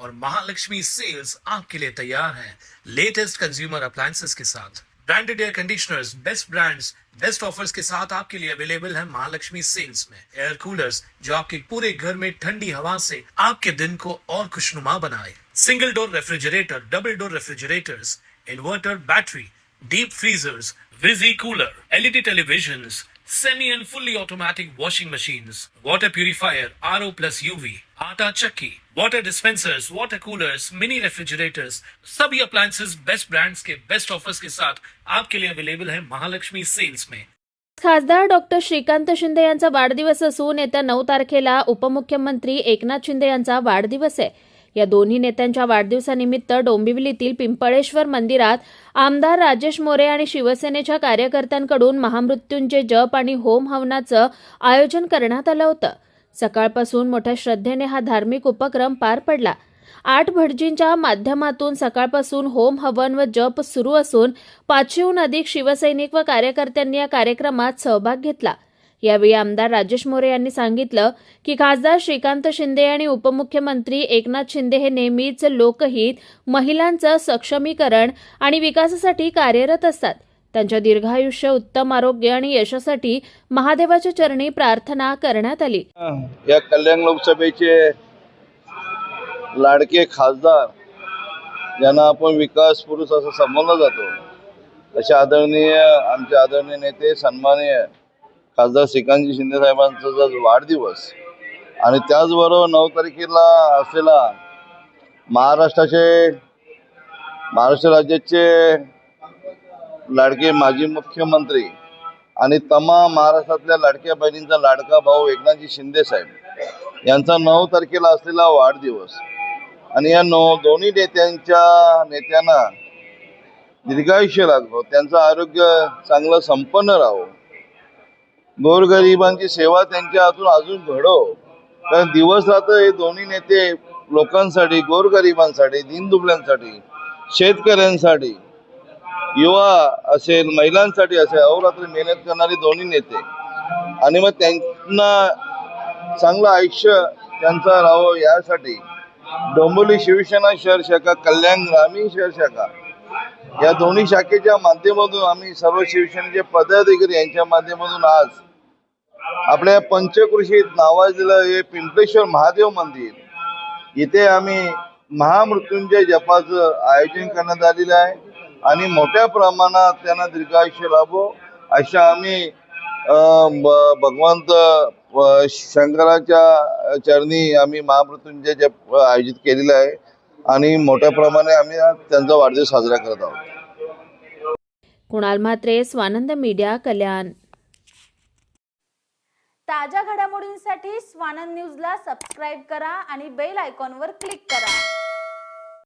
और महालक्ष्मी सेल्स आपके लिए तैयार है लेटेस्ट कंज्यूमर अप्लायंसेस के साथ। Branded air conditioners, best brands, best offers के साथ आपके लिए अवेलेबल है महालक्ष्मी सेल्स में। एयर कूलर्स जो आपके पूरे घर में ठंडी हवा से आपके दिन को और खुशनुमा बनाए। Single door refrigerator, double door refrigerators, inverter battery, deep freezers, विजी cooler, LED televisions, semi and fully automatic washing machines, water purifier, RO plus UV, आटा चक्की, water dispensers, water coolers, mini refrigerators, सभी अप्लायंसेस बेस्ट ब्रांड्स के best offers के साथ आपके लिए available है महालक्ष्मी सेल्स में। खासदार डॉक्टर श्रीकांत शिंदे यांचा वाढदिवस असून येत्या 9 तारखेला उपमुख्यमंत्री एकनाथ शिंदे यांचा वाढदिवस आहे। या दोन्ही नेत्यांच्या वाढदिवसानिमित्त डोंबिवलीतील पिंपळेश्वर मंदिरात आमदार राजेश मोरे आणि शिवसेनेच्या कार्यकर्त्यांकडून महामृत्युंजय जप आणि होम हवनाचं आयोजन करण्यात आलं होतं। सकाळपासून मोठ्या श्रद्धेने हा धार्मिक उपक्रम पार पडला। 8 भटजींच्या माध्यमातून सकाळपासून होम हवन व जप सुरू असून 500हून अधिक शिवसैनिक व कार्यकर्त्यांनी या कार्यक्रमात सहभाग घेतला। यावेळी आमदार राजेश मोरे यांनी सांगितलं की खासदार श्रीकांत शिंदे आणि उपमुख्यमंत्री एकनाथ शिंदे हे नेहमीच लोकहित, महिलांचं सक्षमीकरण आणि विकासासाठी कार्यरत असतात। त्यांच्या दीर्घायुष्य, उत्तम आरोग्य आणि यशासाठी महादेवाच्या चरणी प्रार्थना करण्यात आली। या कल्याण लोकसभेचे लाडके खासदार ज्यांना आपण विकास पुरुष असं संबोधलं जातो, असे आमचे आदरणीय नेते सन्माननीय खासदार श्रीकांतजी शिंदे साहेबांचा वाढदिवस आणि त्याचबरोबर 9 तारखेला असलेला महाराष्ट्र राज्याचे लाडके माजी मुख्यमंत्री आणि तमाम महाराष्ट्रातल्या लाडक्या बहिणींचा लाडका भाऊ एकनाथजी शिंदे साहेब यांचा 9 तारखेला असलेला वाढदिवस आणि या दोन्ही नेत्यांना दीर्घायुष्य लाभो, त्यांचं आरोग्य चांगलं संपन्न राहो, गोरगरिबांची सेवा त्यांच्या हातून अजून घडो। कारण दिवस रात्र हे दोन्ही नेते लोकांसाठी, गोरगरिबांसाठी, दीनदुबळ्यांसाठी, शेतकऱ्यांसाठी, युवा असेल, महिलांसाठी असेल अहोरात्र मेहनत करणारे दोन्ही नेते आणि मग त्यांना चांगलं आयुष्य त्यांचा राहावं यासाठी डोंबिवली शिवसेना शहर शाखा, कल्याण ग्रामीण शहर शाखा या दोन्ही शाखेच्या माध्यमातून आम्ही सर्व शिवसेनेचे पदाधिकारी यांच्या माध्यमातून आज आपल्या पंचक्रोशीत नावाजलेलं हे पिंपळेश्वर महादेव मंदिर इथे आम्ही महामृत्युंजय जपाचं आयोजन करण्यात आलेलं आहे आणि मोठ्या प्रमाणात त्यांना दीर्घायुष्य लाभो अशा आम्ही भगवंत शंकराच्या चरणी आम्ही महामृत्युंजय जप आयोजित केलेला आहे आणि मोठ्या प्रमाणे आम्ही त्यांचा वाढदिवस साजरा करत आहोत। कुणाल म्हात्रे, स्वानंद मीडिया, कल्याण। ताज्या घडामोडींसाठी स्वानंद न्यूजला सबस्क्राइब करा आणि बेल आयकॉनवर क्लिक करा।